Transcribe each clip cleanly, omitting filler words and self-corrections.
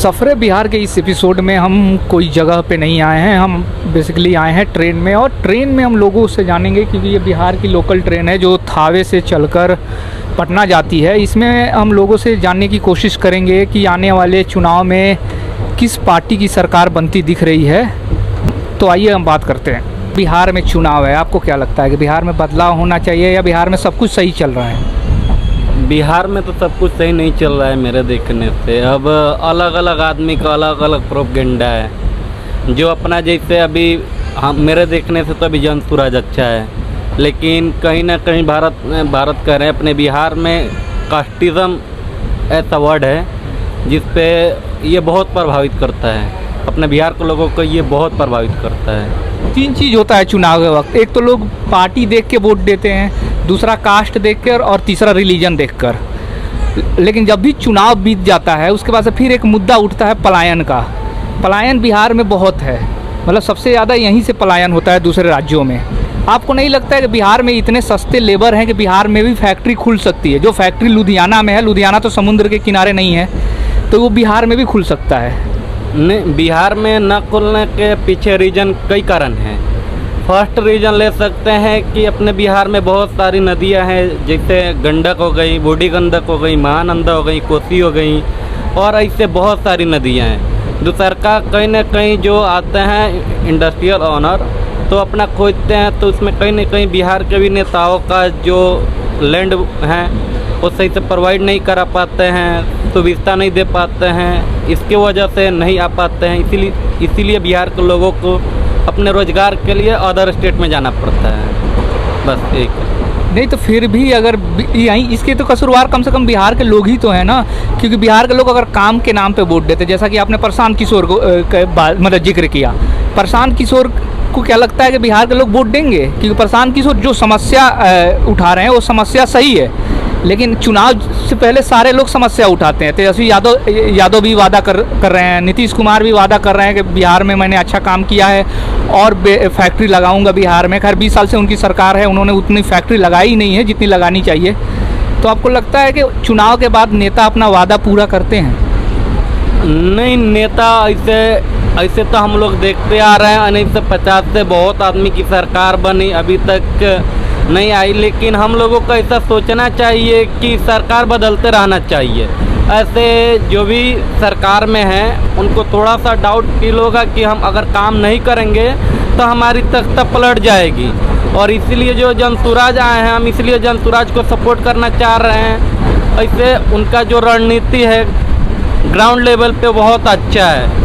सफ़र बिहार के इस एपिसोड में हम कोई जगह पे नहीं आए हैं, हम बेसिकली आए हैं ट्रेन में। और ट्रेन में हम लोगों से जानेंगे क्योंकि ये बिहार की लोकल ट्रेन है जो थावे से चलकर पटना जाती है। इसमें हम लोगों से जानने की कोशिश करेंगे कि आने वाले चुनाव में किस पार्टी की सरकार बनती दिख रही है। तो आइए हम बात करते हैं। बिहार में चुनाव है, आपको क्या लगता है कि बिहार में बदलाव होना चाहिए या बिहार में सब कुछ सही चल रहा है? बिहार में तो सब कुछ सही नहीं चल रहा है मेरे देखने से। अब अलग अलग आदमी का अलग अलग प्रोपेगेंडा है। जो अपना जैसे अभी हम मेरे देखने से तो अभी जन स्वराज अच्छा है, लेकिन कहीं ना कहीं भारत कह रहे हैं अपने बिहार में कास्टिज़म ऐसा वर्ड है जिस पे ये बहुत प्रभावित करता है। अपने बिहार के लोगों को ये बहुत प्रभावित करता है। तीन चीज़ होता है चुनाव के वक्त, एक तो लोग पार्टी देख के वोट देते हैं, दूसरा कास्ट देखकर और तीसरा रिलीजन देखकर। लेकिन जब भी चुनाव बीत जाता है उसके बाद से फिर एक मुद्दा उठता है पलायन का। पलायन बिहार में बहुत है, मतलब सबसे ज़्यादा यहीं से पलायन होता है दूसरे राज्यों में। आपको नहीं लगता है कि बिहार में इतने सस्ते लेबर हैं कि बिहार में भी फैक्ट्री खुल सकती है? जो फैक्ट्री लुधियाना में है, लुधियाना तो समुद्र के किनारे नहीं है, तो वो बिहार में भी खुल सकता है। नहीं, बिहार में न खुलने के पीछे रीज़न कई कारण हैं। फर्स्ट रीज़न ले सकते हैं कि अपने बिहार में बहुत सारी नदियां हैं, जैसे गंडक हो गई, बूढ़ी गंडक हो गई, महानंदा हो गई, कोसी हो गई, और ऐसे बहुत सारी नदियां हैं। दूसरा कहीं ना कहीं जो आते हैं इंडस्ट्रियल ऑनर तो अपना खोजते हैं, तो उसमें कहीं ना कहीं बिहार के भी नेताओं का जो लैंड है वो सही से प्रोवाइड नहीं करा पाते हैं, सुविधा नहीं दे पाते हैं, इसके वजह से नहीं आ पाते हैं। इसीलिए बिहार के लोगों को अपने रोज़गार के लिए अदर स्टेट में जाना पड़ता है। बस एक नहीं तो फिर भी अगर यहीं इसके तो कसूरवार कम से कम बिहार के लोग ही तो हैं ना, क्योंकि बिहार के लोग अगर काम के नाम पे वोट देते, जैसा कि आपने प्रशांत किशोर को मतलब जिक्र किया। प्रशांत किशोर को क्या लगता है कि बिहार के लोग वोट देंगे? क्योंकि प्रशांत किशोर जो समस्या उठा रहे हैं वो समस्या सही है, लेकिन चुनाव से पहले सारे लोग समस्या उठाते हैं। तेजस्वी यादव भी वादा कर रहे हैं, नीतीश कुमार भी वादा कर रहे हैं कि बिहार में मैंने अच्छा काम किया है और फैक्ट्री लगाऊंगा बिहार में। खैर 20 साल से उनकी सरकार है, उन्होंने उतनी फैक्ट्री लगाई नहीं है जितनी लगानी चाहिए। तो आपको लगता है कि चुनाव के बाद नेता अपना वादा पूरा करते हैं? नहीं, नेता ऐसे तो हम लोग देखते आ रहे हैं। 1950 से बहुत आदमी की सरकार बनी, अभी तक नहीं आई। लेकिन हम लोगों को ऐसा सोचना चाहिए कि सरकार बदलते रहना चाहिए। ऐसे जो भी सरकार में हैं उनको थोड़ा सा डाउट फील होगा कि हम अगर काम नहीं करेंगे तो हमारी तख्ता पलट जाएगी। और इसीलिए जो जन स्वराज आए हैं, हम इसलिए जन स्वराज को सपोर्ट करना चाह रहे हैं। ऐसे उनका जो रणनीति है ग्राउंड लेवल पे बहुत अच्छा है।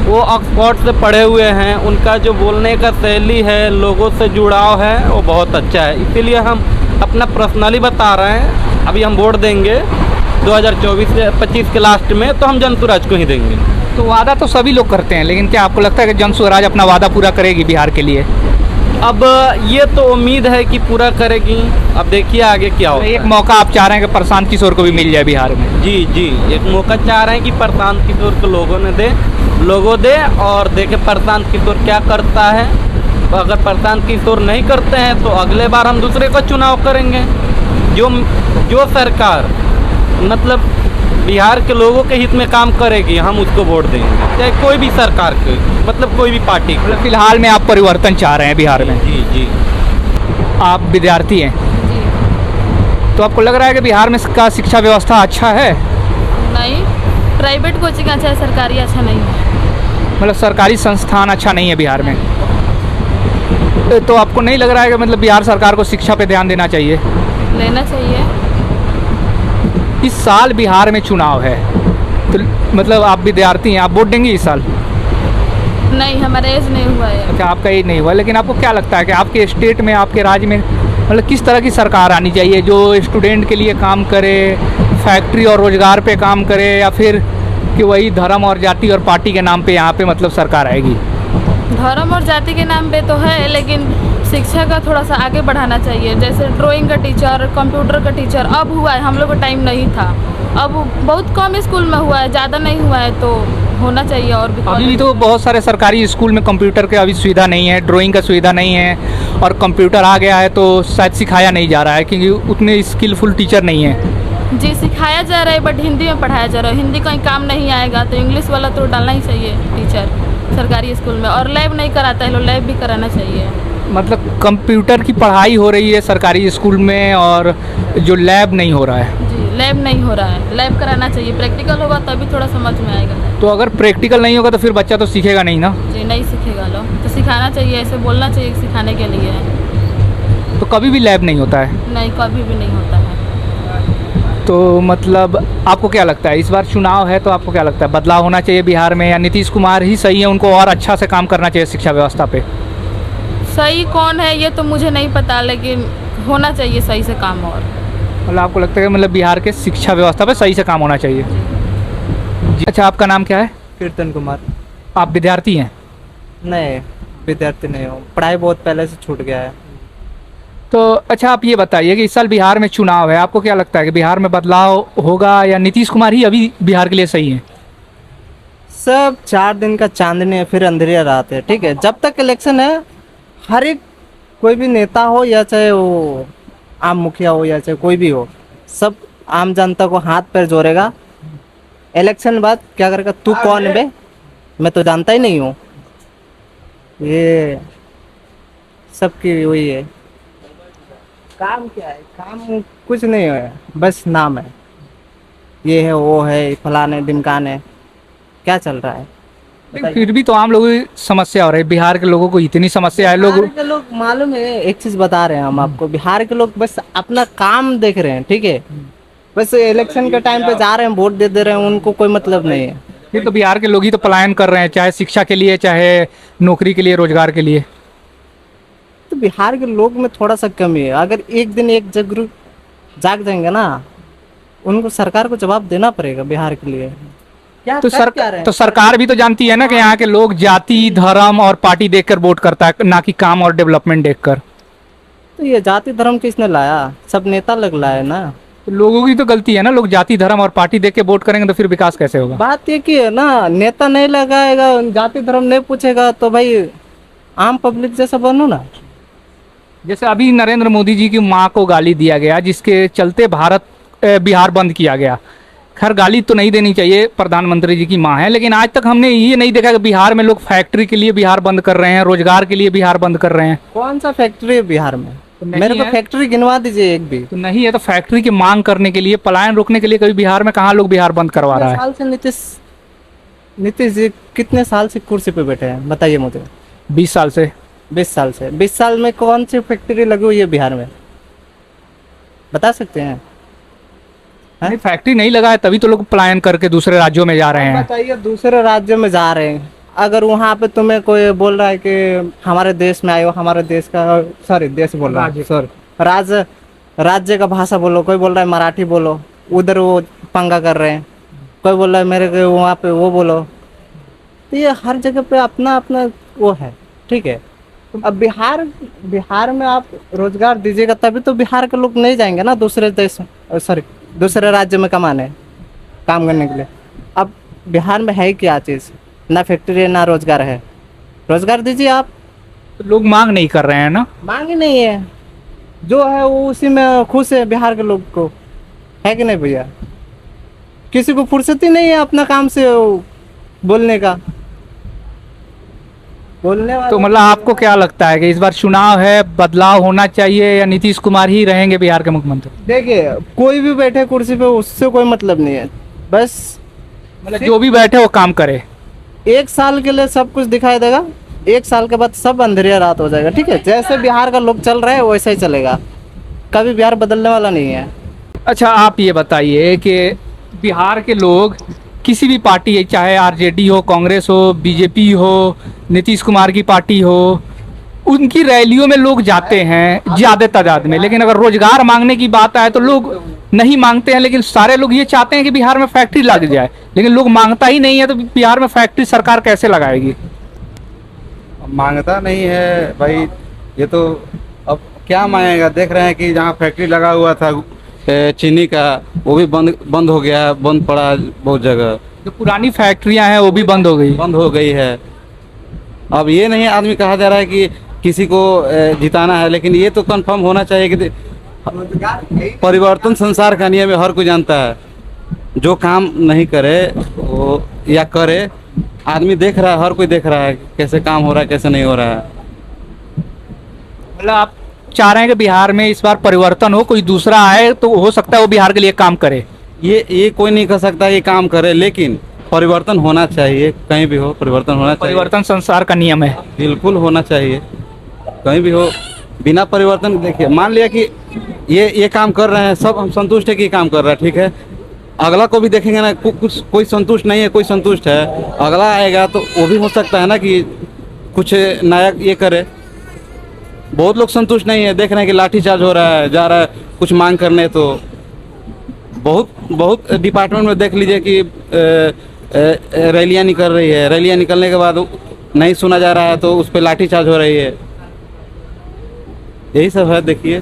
वो ऑक्सफोर्ड से पढ़े हुए हैं, उनका जो बोलने का शैली है, लोगों से जुड़ाव है, वो बहुत अच्छा है। इसीलिए हम अपना पर्सनली बता रहे हैं, अभी हम वोट देंगे 2024-25 के लास्ट में, तो हम जन स्वराज को ही देंगे। तो वादा तो सभी लोग करते हैं, लेकिन क्या आपको लगता है कि जन स्वराज अपना वादा पूरा करेगी बिहार के लिए? अब ये तो उम्मीद है कि पूरा करेगी। अब देखिए आगे क्या होगा। एक मौका आप चाह रहे हैं कि प्रशांत किशोर को भी मिल जाए बिहार में? जी, एक मौका चाह रहे हैं कि प्रशांत किशोर को लोगों दे और देखे प्रशांत किशोर क्या करता है। तो अगर प्रशांत किशोर नहीं करते हैं तो अगले बार हम दूसरे का चुनाव करेंगे। जो सरकार मतलब बिहार के लोगों के हित में काम करेगी, हम उसको वोट देंगे, चाहे कोई भी सरकार के, मतलब कोई भी पार्टी। मतलब फिलहाल में आप परिवर्तन चाह रहे हैं बिहार में? जी। आप विद्यार्थी हैं, तो आपको लग रहा है कि बिहार में का शिक्षा व्यवस्था अच्छा है? नहीं, प्राइवेट कोचिंग अच्छा है, सरकारी अच्छा नहीं है। मतलब सरकारी संस्थान अच्छा नहीं है बिहार में? तो आपको नहीं लग रहा है कि मतलब बिहार सरकार को शिक्षा पे ध्यान देना चाहिए? लेना चाहिए। इस साल बिहार में चुनाव है, तो मतलब आप विद्यार्थी हैं, आप वोट देंगे इस साल? नहीं, हमारा एज नहीं हुआ है। अच्छा, आपका एज नहीं हुआ, लेकिन आपको क्या लगता है कि आपके स्टेट में, आपके राज्य में मतलब किस तरह की सरकार आनी चाहिए जो स्टूडेंट के लिए काम करे, फैक्ट्री और रोज़गार पे काम करे, या फिर कि वही धर्म और जाति और पार्टी के नाम पे यहाँ पे मतलब सरकार आएगी? धर्म और जाति के नाम पे तो है, लेकिन शिक्षा का थोड़ा सा आगे बढ़ाना चाहिए। जैसे ड्राइंग का टीचर, कंप्यूटर का टीचर अब हुआ है, हम लोग को टाइम नहीं था। अब बहुत कम स्कूल में हुआ है, ज़्यादा नहीं हुआ है, तो होना चाहिए। और भी अभी तो बहुत सारे सरकारी स्कूल में कंप्यूटर की अभी सुविधा नहीं है, ड्राइंग का सुविधा नहीं है, और कंप्यूटर आ गया है तो शायद सिखाया नहीं जा रहा है क्योंकि उतने स्किलफुल टीचर नहीं है। जी सिखाया जा रहा है बट हिंदी में पढ़ाया जा रहा है। हिंदी कहीं काम नहीं आएगा तो इंग्लिश वाला तो डालना ही चाहिए टीचर सरकारी स्कूल में। और लैब नहीं कराता है, लो लैब भी कराना चाहिए। मतलब कंप्यूटर की पढ़ाई हो रही है सरकारी स्कूल में और जो लैब नहीं हो रहा है। जी लैब नहीं हो रहा है, लैब कराना चाहिए। प्रैक्टिकल होगा तभी थोड़ा समझ में आएगा। तो अगर प्रैक्टिकल नहीं होगा तो फिर बच्चा तो सीखेगा नहीं ना। जी नहीं सीखेगा लो, तो सिखाना चाहिए, ऐसे बोलना चाहिए सिखाने के लिए। तो कभी भी लैब नहीं होता है। नहीं कभी भी नहीं होता है। तो मतलब आपको क्या लगता है इस बार चुनाव है तो आपको क्या लगता है बदलाव होना चाहिए बिहार में, या नीतीश कुमार ही सही है, उनको और अच्छा से काम करना चाहिए शिक्षा व्यवस्था पे? सही कौन है ये तो मुझे नहीं पता, लेकिन होना चाहिए सही से काम। और मतलब आपको लगता है कि मतलब बिहार के शिक्षा व्यवस्था पे सही से काम होना चाहिए जी। अच्छा, आपका नाम क्या है? कीर्तन कुमार। आप विद्यार्थी हैं? नहीं, विद्यार्थी नहीं हूँ, पढ़ाई बहुत पहले से छूट गया है। तो अच्छा, आप ये बताइए कि इस साल बिहार में चुनाव है, आपको क्या लगता है कि बिहार में बदलाव होगा या नीतीश कुमार ही अभी बिहार के लिए सही है? सब 4 दिन का चांदनी है, फिर अंधेरिया रात है। ठीक है, जब तक इलेक्शन है हर एक कोई भी नेता हो या चाहे वो आम मुखिया हो या चाहे कोई भी हो, सब आम जनता को हाथ पैर जोड़ेगा। इलेक्शन बाद क्या करेगा, तू कौन है बे, मैं तो जानता ही नहीं हूँ। ये सबकी वही है। काम क्या है, काम कुछ नहीं है, बस नाम है, ये है वो है, फलाने ढिमकाने, क्या चल रहा है लेकिन फिर भी तो आम लोगों की समस्या हो रही है। बिहार के लोगों को इतनी समस्या है, बिहार के लोग मालूम है, एक चीज बता रहे हैं हम आपको, बिहार के लोग बस अपना काम देख रहे हैं। ठीक है, बस इलेक्शन के टाइम पे जा रहे हैं, वोट दे रहे हैं, उनको कोई मतलब नहीं है। फिर तो बिहार के लोग ही तो पलायन कर रहे हैं, चाहे शिक्षा के लिए, चाहे नौकरी के लिए, रोजगार के लिए। तो बिहार के लोग में थोड़ा सा कमी है। अगर एक दिन एक जाग जाएंगे ना, उनको सरकार को जवाब देना पड़ेगा बिहार के लिए। क्या तो कर क्या रहे हैं? सरकार भी तो जानती है ना कि यहाँ के लोग जाति, धर्म और पार्टी देखकर वोट करता है, ना कि काम और डेवलपमेंट देखकर। तो ये जाति धर्म किसने लाया? सब नेता लोग लाए ना। तो लोगों की तो गलती है ना, लोग जाति, धर्म और पार्टी देख के वोट करेंगे तो फिर विकास कैसे होगा? बात ये की है ना, नेता नहीं लगाएगा, जाति धर्म नहीं पूछेगा, तो भाई आम पब्लिक जैसा बनो ना। जैसे अभी नरेंद्र मोदी जी की माँ को गाली दिया गया, जिसके चलते बिहार बंद किया गया। खैर, गाली तो नहीं देनी चाहिए, प्रधानमंत्री जी की माँ है, लेकिन आज तक हमने ये नहीं देखा कि बिहार में लोग फैक्ट्री के लिए बिहार बंद कर रहे हैं, रोजगार के लिए बिहार बंद कर रहे हैं। कौन सा फैक्ट्री है बिहार में? नहीं मेरे को है। फैक्ट्री गिनवा दीजिए एक भी। तो नहीं है तो फैक्ट्री की मांग करने के लिए, पलायन रोकने के लिए कभी बिहार में कहाँ लोग बिहार बंद करवा रहा है? साल से नीतीश जी कितने साल से कुर्सी पे बैठे हैं बताइए मुझे? 20 साल से। 20 साल से। 20 साल में कौन सी फैक्ट्री लगी हुई है बिहार में, बता सकते हैं? नहीं, फैक्ट्री नहीं लगा है तभी तो लोग पलायन करके दूसरे राज्यों में जा रहे हैं। बताइए, दूसरे राज्य में जा रहे हैं, अगर वहाँ पे तुम्हें कोई बोल रहा है कि हमारे देश में आयो, हमारे देश का, सॉरी देश बोल रहा है, सॉरी राज्य का भाषा बोलो, कोई बोल रहा है मराठी बोलो, उधर वो पंगा कर रहे हैं, कोई बोल रहा है मेरे को वहाँ पे वो बोलो। तो ये हर जगह पे अपना अपना वो है। ठीक है, अब बिहार में आप रोजगार दीजिएगा तभी तो बिहार के लोग नहीं जाएंगे ना दूसरे देश, सॉरी दूसरे राज्य में कमाने, काम करने के लिए। अब बिहार में है क्या चीज़? ना फैक्ट्री है ना रोजगार है। रोजगार दीजिए आप। तो लोग मांग नहीं कर रहे हैं ना। मांग ही नहीं है, जो है वो उसी में खुश है बिहार के लोग को, है कि नहीं भैया? किसी को फुर्सत ही नहीं है अपना काम से बोलने का, बोलने वाला। तो मतलब आपको क्या लगता है कि इस बार चुनाव है, बदलाव होना चाहिए या नीतीश कुमार ही रहेंगे बिहार के मुख्यमंत्री? देखिए, कोई भी बैठे कुर्सी पे उससे कोई मतलब नहीं है, बस मतलब जो भी बैठे वो काम करे। 1 साल के लिए सब कुछ दिखाई देगा, 1 साल के बाद सब अंधेरिया रात हो जाएगा। ठीक है, जैसे बिहार का लोग चल रहे हैं वैसे ही चलेगा, कभी बिहार बदलने वाला नहीं है। अच्छा, आप ये बताइए कि बिहार के लोग किसी भी पार्टी, चाहे आरजेडी हो, कांग्रेस हो, बीजेपी हो, नीतीश कुमार की पार्टी हो, उनकी रैलियों में लोग जाते हैं ज़्यादा तादाद में, लेकिन अगर रोजगार मांगने की बात आए तो लोग नहीं मांगते हैं। लेकिन सारे लोग ये चाहते हैं कि बिहार में फैक्ट्री लग जाए, लेकिन लोग मांगता ही नहीं है, तो बिहार में फैक्ट्री सरकार कैसे लगाएगी? मांगता नहीं है भाई, ये तो अब क्या मांगेगा? देख रहे हैं कि जहाँ फैक्ट्री लगा हुआ था चीनी का, वो भी बंद हो गया, बंद पड़ा बहुत जगह। जो पुरानी फैक्ट्रियां हैं वो भी बंद हो गई है। अब ये नहीं आदमी कहा जा रहा है कि किसी को जिताना है, लेकिन ये तो कंफर्म होना चाहिए कि परिवर्तन संसार का नियम है, हर कोई जानता है। जो काम नहीं करे वो या करे, आदमी देख रहा है, हर कोई देख रहा है कैसे काम हो रहा है कैसे नहीं हो रहा है। मतलब आप चाह रहे हैं कि बिहार में इस बार परिवर्तन हो, कोई दूसरा आए तो हो सकता है वो बिहार के लिए काम करे। ये कोई नहीं कर सकता ये काम करे, लेकिन परिवर्तन होना चाहिए। कहीं भी हो परिवर्तन होना चाहिए। परिवर्तन संसार का नियम है। बिल्कुल होना चाहिए, कहीं भी हो। बिना परिवर्तन, देखिए मान लिया कि ये काम कर रहे हैं, सब हम संतुष्ट है कि ये काम कर रहा है, ठीक है। अगला को भी देखेंगे ना, कुछ कोई संतुष्ट नहीं है, कोई संतुष्ट है, अगला आएगा तो वो भी हो सकता है ना कि कुछ नया ये करे। बहुत लोग संतुष्ट नहीं है, देख रहे हैं कि लाठीचार्ज हो रहा है, जा रहा है कुछ मांग करने। तो बहुत डिपार्टमेंट में देख लीजिए कि रैलियां निकल रही है, रैलियां निकलने के बाद नहीं सुना जा रहा है तो उस पर लाठीचार्ज हो रही है। यही सब है, देखिए।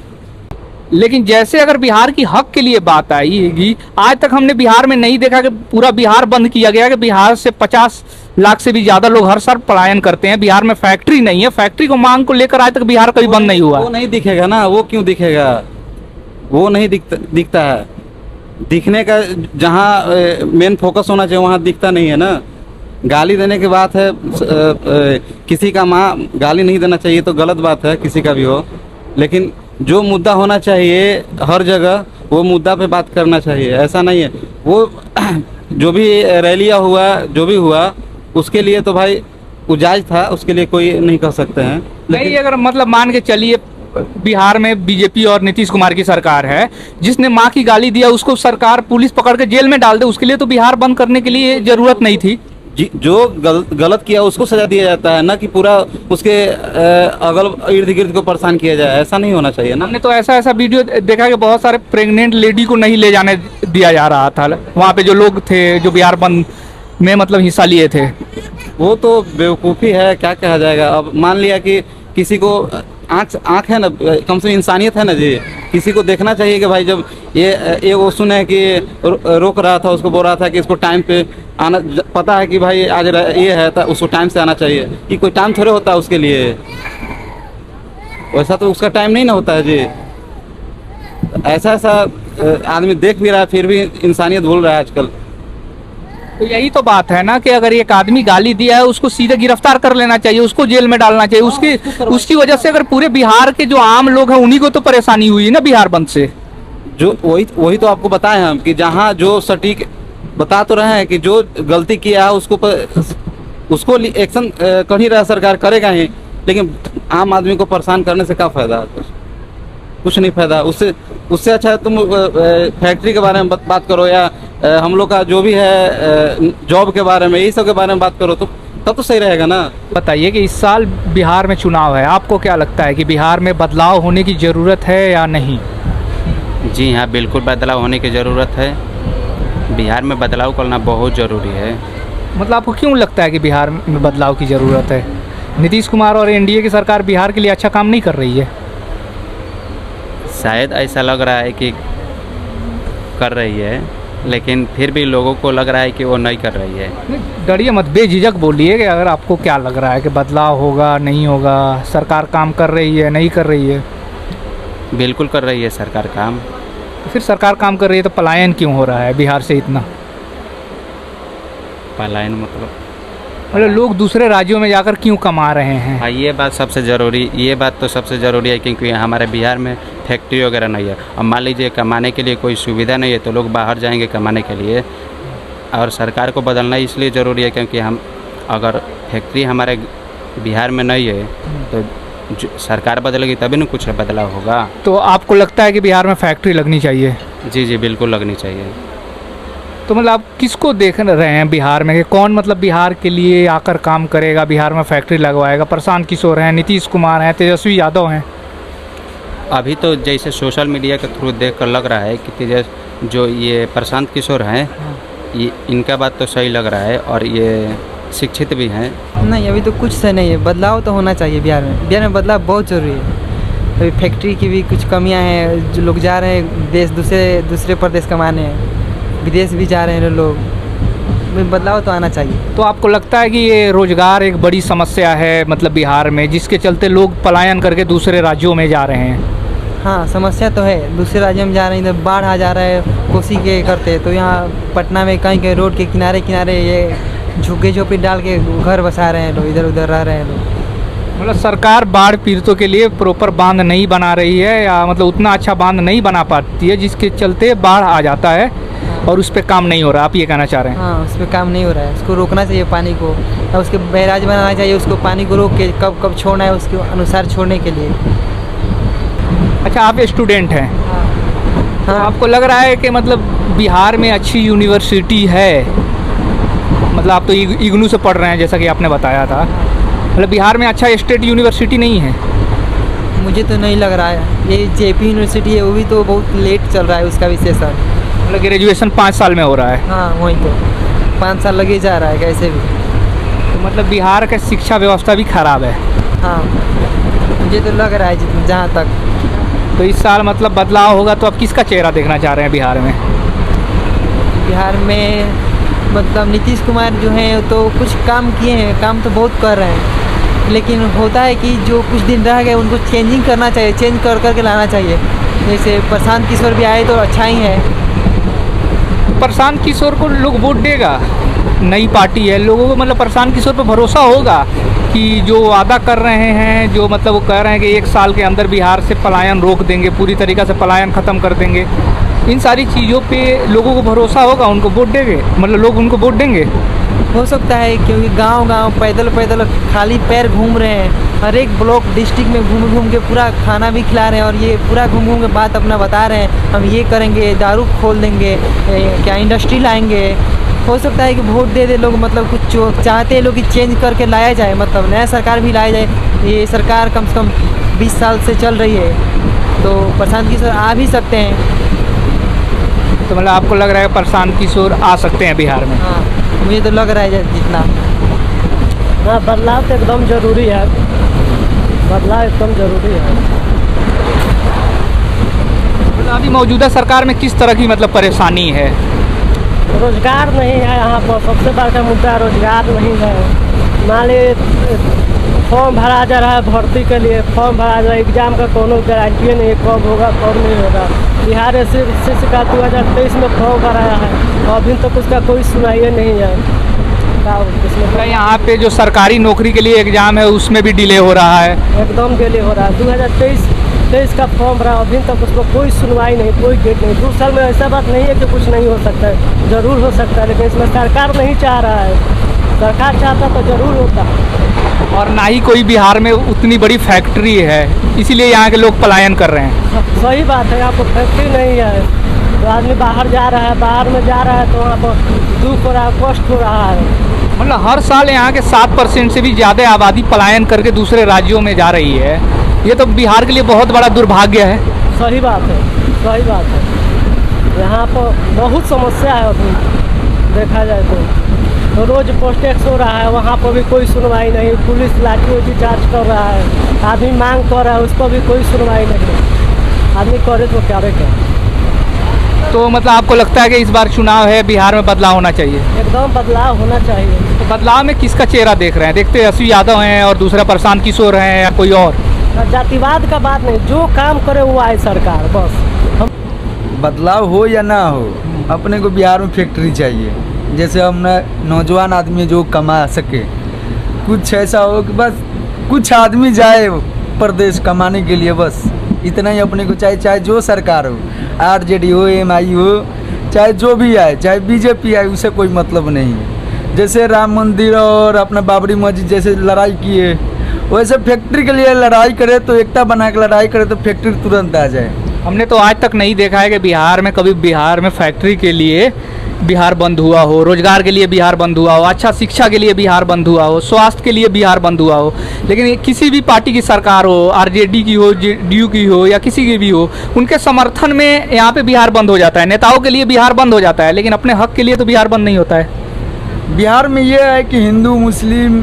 लेकिन जैसे अगर बिहार की हक के लिए बात आएगी, आज तक हमने बिहार में नहीं देखा कि पूरा बिहार बंद किया गया, कि बिहार से 50 लाख से भी ज्यादा लोग हर साल पलायन करते हैं। बिहार में फैक्ट्री नहीं है, फैक्ट्री को मांग को लेकर आज तक बिहार कभी बंद नहीं हुआ। वो नहीं दिखेगा ना, वो क्यों दिखेगा? वो नहीं दिखता है। दिखने का जहाँ मेन फोकस होना चाहिए वहाँ दिखता नहीं है ना। गाली देने की बात है, किसी का माँ गाली नहीं देना चाहिए तो गलत बात है, किसी का भी हो। लेकिन जो मुद्दा होना चाहिए हर जगह, वो मुद्दा पे बात करना चाहिए। ऐसा नहीं है वो जो भी रैलियाँ हुआ, जो भी हुआ, उसके लिए तो भाई वो जायज था, उसके लिए कोई नहीं कह सकते हैं। नहीं, अगर मतलब मान के चलिए बिहार में बीजेपी और नीतीश कुमार की सरकार है, जिसने माँ की गाली दिया उसको सरकार पुलिस पकड़ के जेल में डाल दे, उसके लिए तो बिहार बंद करने के लिए जरूरत नहीं थी। जी, जो गलत किया उसको सजा दिया जाता है ना कि पूरा उसके अगल इर्द गिर्द को परेशान किया जाए। ऐसा नहीं होना चाहिए ना। हमने तो ऐसा वीडियो देखा कि बहुत सारे प्रेग्नेंट लेडी को नहीं ले जाने दिया जा रहा था वहाँ पे, जो लोग थे जो बिहार बंद में मतलब हिस्सा लिए थे। वो तो बेवकूफ़ी है, क्या कहा जाएगा। अब मान लिया कि किसी को आँख है ना, कम से कम इंसानियत है ना जी। किसी को देखना चाहिए कि भाई जब ये वो सुने कि रोक रहा था, उसको बोल रहा था कि इसको टाइम पे आना, पता है कि भाई आज ये है तो उसको टाइम से आना चाहिए। कि कोई टाइम थोड़े होता है उसके लिए, वैसा तो उसका टाइम नहीं ना होता है जी। ऐसा आदमी देख भी रहा है फिर भी इंसानियत भूल रहा है आजकल। तो यही तो बात है ना कि अगर एक आदमी गाली दिया है उसको सीधे गिरफ्तार कर लेना चाहिए, उसको जेल में डालना चाहिए। उसकी वजह से अगर पूरे बिहार के जो आम लोग हैं उन्हीं को तो परेशानी हुई ना बिहार बंद से। जो वही तो आपको बताए हम कि जहाँ जो सटीक बता तो रहे हैं कि जो गलती किया है उसको एक्शन कर ही रहा सरकार, करेगा ही। लेकिन आम आदमी को परेशान करने से क्या फायदा? कुछ नहीं फायदा। उससे अच्छा तुम फैक्ट्री के बारे में बात करो, या हम लोग का जो भी है जॉब के बारे में, यही सब के बारे में बात करो, तो तब तो सही रहेगा ना। बताइए कि इस साल बिहार में चुनाव है, आपको क्या लगता है कि बिहार में बदलाव होने की ज़रूरत है या नहीं? जी हाँ, बिल्कुल बदलाव होने की ज़रूरत है। बिहार में बदलाव करना बहुत ज़रूरी है। मतलब आपको क्यों लगता है कि बिहार में बदलाव की ज़रूरत है? नीतीश कुमार और एनडीए की सरकार बिहार के लिए अच्छा काम नहीं कर रही है? शायद ऐसा लग रहा है कि कर रही है, लेकिन फिर भी लोगों को लग रहा है कि वो नहीं कर रही है। डरिए मत, बेझिझक बोलिए कि अगर आपको क्या लग रहा है कि बदलाव होगा नहीं होगा, सरकार काम कर रही है नहीं कर रही है? बिल्कुल कर रही है सरकार काम। तो फिर सरकार काम कर रही है तो पलायन क्यों हो रहा है बिहार से इतना? पलायन मतलब लोग दूसरे राज्यों में जाकर क्यों कमा रहे हैं? हाँ, ये बात तो सबसे ज़रूरी है, क्योंकि हमारे बिहार में फैक्ट्री वगैरह नहीं है। अब मान लीजिए कमाने के लिए कोई सुविधा नहीं है तो लोग बाहर जाएंगे कमाने के लिए। और सरकार को बदलना इसलिए ज़रूरी है क्योंकि हम अगर फैक्ट्री हमारे बिहार में नहीं है तो सरकार बदलेगी तभी ना कुछ बदलाव होगा। तो आपको लगता है कि बिहार में फैक्ट्री लगनी चाहिए? जी बिल्कुल लगनी चाहिए। तो मतलब आप किसको देख रहे हैं बिहार में कि कौन मतलब बिहार के लिए आकर काम करेगा, बिहार में फैक्ट्री लगवाएगा? प्रशांत किशोर हैं, नीतीश कुमार हैं, तेजस्वी यादव हैं। अभी तो जैसे सोशल मीडिया के थ्रू देख कर लग रहा है कि जो ये प्रशांत किशोर हैं, ये इनका बात तो सही लग रहा है और ये शिक्षित भी हैं। नहीं, अभी तो कुछ से नहीं है। बदलाव तो होना चाहिए बिहार में। बिहार में बदलाव बहुत ज़रूरी है। अभी फैक्ट्री की भी कुछ कमियां हैं, जो लोग जा रहे हैं देश दूसरे प्रदेश कमाने, विदेश भी जा रहे हैं लोग। बदलाव तो आना चाहिए। तो आपको लगता है कि ये रोजगार एक बड़ी समस्या है मतलब बिहार में, जिसके चलते लोग पलायन करके दूसरे राज्यों में जा रहे हैं? हाँ समस्या तो है, दूसरे राज्य में जा रहे हैं, इधर बाढ़ आ जा रहा है, कोसी के करते, तो यहाँ पटना में कहीं कहीं रोड के किनारे किनारे ये झुग्गे झोपड़ी डाल के घर बसा रहे हैं लोग, इधर उधर रह रहे हैं लोग। मतलब सरकार बाढ़ पीड़ितों के लिए प्रॉपर बांध नहीं बना रही है, या मतलब उतना अच्छा बांध नहीं बना पाती है, जिसके चलते बाढ़ आ जाता है और उस पर काम नहीं हो रहा, आप ये कहना चाह रहे हैं? हाँ उस पर काम नहीं हो रहा है, उसको रोकना चाहिए पानी को, और उसके बैराज बनाना चाहिए, उसको पानी को रोक के कब कब छोड़ना है उसके अनुसार छोड़ने के लिए। अच्छा, आप स्टूडेंट हैं, तो हाँ आपको लग रहा है कि मतलब बिहार में अच्छी यूनिवर्सिटी है? मतलब आप तो इग्नू से पढ़ रहे हैं जैसा कि आपने बताया था, मतलब बिहार में अच्छा स्टेट यूनिवर्सिटी नहीं है? मुझे तो नहीं लग रहा है, ये जेपी यूनिवर्सिटी है वो भी तो बहुत लेट चल रहा है उसका भी सेशन। मतलब ग्रेजुएशन 5 साल में हो रहा है? हाँ वही तो 5 साल लगे जा रहा है कैसे भी। तो मतलब बिहार का शिक्षा व्यवस्था भी खराब है? हाँ मुझे तो लग रहा है जितना जहाँ तक। तो इस साल मतलब बदलाव होगा, तो आप किसका चेहरा देखना चाह रहे हैं बिहार में? बिहार में मतलब नीतीश कुमार जो हैं तो कुछ काम किए हैं, काम तो बहुत कर रहे हैं, लेकिन होता है कि जो कुछ दिन रह गए उनको चेंजिंग करना चाहिए, चेंज कर करके लाना चाहिए। जैसे प्रशांत किशोर भी आए तो अच्छा ही है। प्रशांत किशोर को लोग वोट देगा, नई पार्टी है, लोगों को मतलब प्रशांत किशोर पर भरोसा होगा कि जो वादा कर रहे हैं, जो मतलब वो कह रहे हैं कि 1 साल के अंदर बिहार से पलायन रोक देंगे, पूरी तरीक़े से पलायन ख़त्म कर देंगे, इन सारी चीज़ों पे लोगों को भरोसा होगा, उनको वोट देंगे, मतलब लोग उनको वोट देंगे? हो सकता है क्योंकि गांव-गांव पैदल पैदल खाली पैर घूम रहे हैं, हर एक ब्लॉक डिस्ट्रिक्ट में घूम घूम के पूरा खाना भी खिला रहे हैं, और ये पूरा घूम घूम के बात अपना बता रहे हैं, हम ये करेंगे, दारू खोल देंगे, क्या इंडस्ट्री लाएंगे। हो सकता है कि वोट दे दे लोग, मतलब कुछ जो चाहते हैं लोग कि चेंज करके लाया जाए, मतलब नया सरकार भी लाया जाए। ये सरकार कम से कम 20 साल से चल रही है, तो प्रशांत किशोर आ भी सकते हैं। तो मतलब आपको लग रहा है प्रशांत किशोर आ सकते हैं बिहार में? हाँ मुझे तो लग रहा है जितना। हाँ बदलाव तो एकदम ज़रूरी है, बदलाव एकदम ज़रूरी है। मतलब अभी मौजूदा सरकार में किस तरह की मतलब परेशानी है? रोजगार नहीं है यहाँ पर, सबसे बड़ा मुद्दा रोजगार नहीं है। मान लीजिए फॉर्म भरा जा रहा है भर्ती के लिए, फॉर्म भरा जा रहा है, एग्ज़ाम का कोनो गारंटी नहीं है कब होगा कब नहीं होगा। बिहार एसएससी का 2023 में फॉर्म भराया है और अभी तक उसका कोई सुनाई नहीं है। मतलब यहाँ पे जो सरकारी नौकरी के लिए एग्ज़ाम है उसमें भी डिले हो रहा है? एकदम डिले हो रहा है। 2023 का फॉर्म भरा, अभी तक उसको कोई सुनवाई नहीं, कोई डेट नहीं। 2 साल में ऐसा बात नहीं है कि कुछ नहीं हो सकता है, ज़रूर हो सकता है, लेकिन इसमें सरकार नहीं चाह रहा है। सरकार चाहता तो ज़रूर होता। और ना ही कोई बिहार में उतनी बड़ी फैक्ट्री है, इसीलिए यहाँ के लोग पलायन कर रहे हैं। सही बात है, यहाँ पर फैक्ट्री नहीं है तो आदमी बाहर जा रहा है, बाहर में जा रहा है तो वहाँ पर दुख हो रहा है, कष्ट हो रहा है। मतलब हर साल यहाँ के 7% से भी ज़्यादा आबादी पलायन करके दूसरे राज्यों में जा रही है, ये तो बिहार के लिए बहुत बड़ा दुर्भाग्य है। सही बात है, सही बात है। यहाँ पर बहुत समस्या है अभी देखा जाए तो रोज़ पोस्ट टैक्स हो रहा है, वहाँ पर भी कोई सुनवाई नहीं। पुलिस लाठी उठी चार्ज कर रहा है, आदमी मांग कर रहा है, उस पर भी कोई सुनवाई नहीं। आदमी करे तो क्या क्या। तो मतलब आपको लगता है कि इस बार चुनाव है, बिहार में बदलाव होना चाहिए? एकदम बदलाव होना चाहिए। तो बदलाव में किसका चेहरा देख रहे हैं? देखते तेजस्वी यादव हैं और दूसरा प्रशांत किशोर हैं या कोई और? जातिवाद का बात नहीं, जो काम करे वो आए सरकार, बस। बदलाव हो या ना हो, अपने को बिहार में फैक्ट्री चाहिए, जैसे हम नौजवान आदमी जो कमा सके, कुछ ऐसा हो कि बस कुछ आदमी जाए प्रदेश कमाने के लिए, बस इतना ही अपने को चाहिए। चाहे जो सरकार हो, आरजेडी हो, एमआई हो, चाहे जो भी आए, चाहे बीजेपी आए, उसे कोई मतलब नहीं है। जैसे राम मंदिर और अपना बाबरी मस्जिद जैसे लड़ाई किए, वैसे फैक्ट्री के लिए लड़ाई करे तो एकता बना के लड़ाई करे तो फैक्ट्री तुरंत आ जाए। हमने तो आज तक नहीं देखा है कि बिहार में कभी बिहार में फैक्ट्री के लिए बिहार बंद हुआ हो, रोजगार के लिए बिहार बंद हुआ हो, अच्छा शिक्षा के लिए बिहार बंद हुआ हो, स्वास्थ्य के लिए बिहार बंद हुआ हो। लेकिन ये किसी भी पार्टी की सरकार हो, आरजेडी की हो, जेडीयू की हो या किसी की भी हो, उनके समर्थन में यहाँ पे बिहार बंद हो जाता है, नेताओं के लिए बिहार बंद हो जाता है, लेकिन अपने हक के लिए तो बिहार बंद नहीं होता है। बिहार में ये है कि हिंदू, मुस्लिम,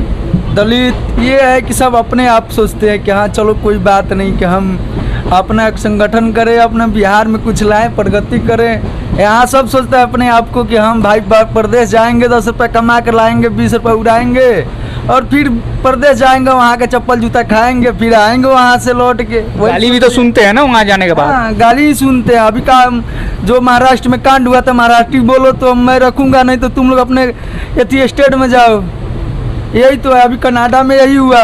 दलित, ये है कि सब अपने आप सोचते हैं कि हाँ चलो कोई बात नहीं, कि हम अपना संगठन करें, अपना बिहार में कुछ लाएं, प्रगति करें। यहाँ सब सोचता है अपने आप को कि हम भाई प्रदेश जाएंगे, 10 रुपये कमा कर लाएंगे, 20 रुपये उड़ाएंगे और फिर प्रदेश जाएंगे, वहाँ का चप्पल जूता खाएंगे, फिर आएंगे वहाँ से लौट के। गाली भी तो सुनते हैं ना वहाँ जाने के बाद। हाँ, गाली ही सुनते हैं। अभी का जो महाराष्ट्र में कांड हुआ था, मराठी बोलो तो मैं रखूंगा, नहीं तो तुम लोग अपने एथी स्टेट में जाओ। यही तो है। अभी कनाडा में यही हुआ,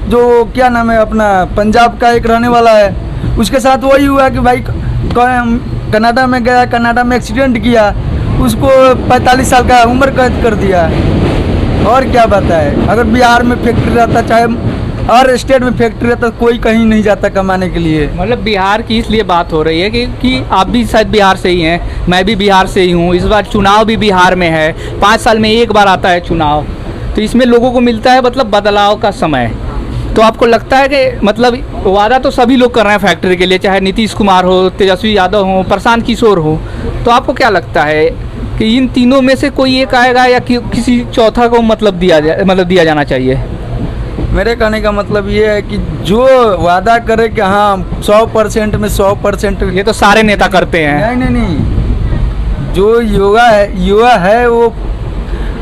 जो क्या नाम है अपना पंजाब का एक रहने वाला है, उसके साथ वही हुआ कि भाई कनाडा में गया, कनाडा में एक्सीडेंट किया, उसको 45 साल का उम्र कैद कर दिया। और क्या बताए, अगर बिहार में फैक्ट्री रहता, चाहे हर स्टेट में फैक्ट्री रहता, कोई कहीं नहीं जाता कमाने के लिए। मतलब बिहार की इसलिए बात हो रही है कि आप भी शायद बिहार से ही हैं, मैं भी बिहार से ही हूँ। इस बार चुनाव भी बिहार में है, 5 साल में एक बार आता है चुनाव, तो इसमें लोगों को मिलता है मतलब बदलाव का समय। तो आपको लगता है कि मतलब वादा तो सभी लोग कर रहे हैं फैक्ट्री के लिए, चाहे नीतीश कुमार हो, तेजस्वी यादव हो, प्रशांत किशोर हो, तो आपको क्या लगता है कि इन तीनों में से कोई एक आएगा या किसी चौथा को मतलब दिया जाना चाहिए? मेरे कहने का मतलब ये है कि जो वादा करे कि हाँ 100% में 100%, ये तो सारे नेता करते हैं। नहीं, जो युवा है वो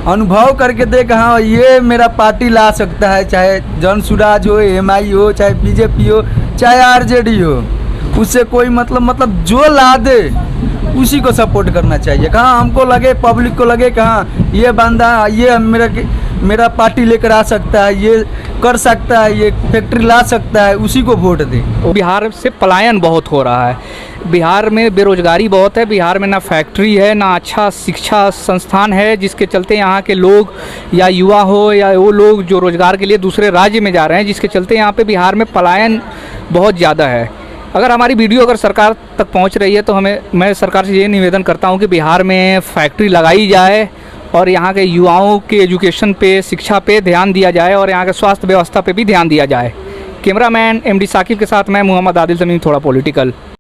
अनुभव करके देख, हाँ ये मेरा पार्टी ला सकता है, चाहे जन सुराज हो, MI हो, चाहे BJP हो, चाहे RJD हो, उससे कोई मतलब जो ला दे उसी को सपोर्ट करना चाहिए। कहाँ हमको लगे, पब्लिक को लगे कि हाँ ये बंदा, ये मेरा पार्टी लेकर आ सकता है, ये कर सकता है, ये फैक्ट्री ला सकता है, उसी को वोट दे। बिहार से पलायन बहुत हो रहा है, बिहार में बेरोजगारी बहुत है, बिहार में ना फैक्ट्री है, ना अच्छा शिक्षा संस्थान है, जिसके चलते यहाँ के लोग या युवा हो या वो लोग जो रोजगार के लिए दूसरे राज्य में जा रहे हैं, जिसके चलते यहाँ पे बिहार में पलायन बहुत ज़्यादा है। अगर हमारी वीडियो अगर सरकार तक पहुँच रही है तो मैं सरकार से ये निवेदन करता हूँ कि बिहार में फैक्ट्री लगाई जाए और यहाँ के युवाओं के एजुकेशन पे, शिक्षा पे ध्यान दिया जाए और यहाँ के स्वास्थ्य व्यवस्था पे भी ध्यान दिया जाए। कैमरामैन MD साकिब के साथ मैं मोहम्मद आदिल तमीम, थोड़ा पॉलिटिकल।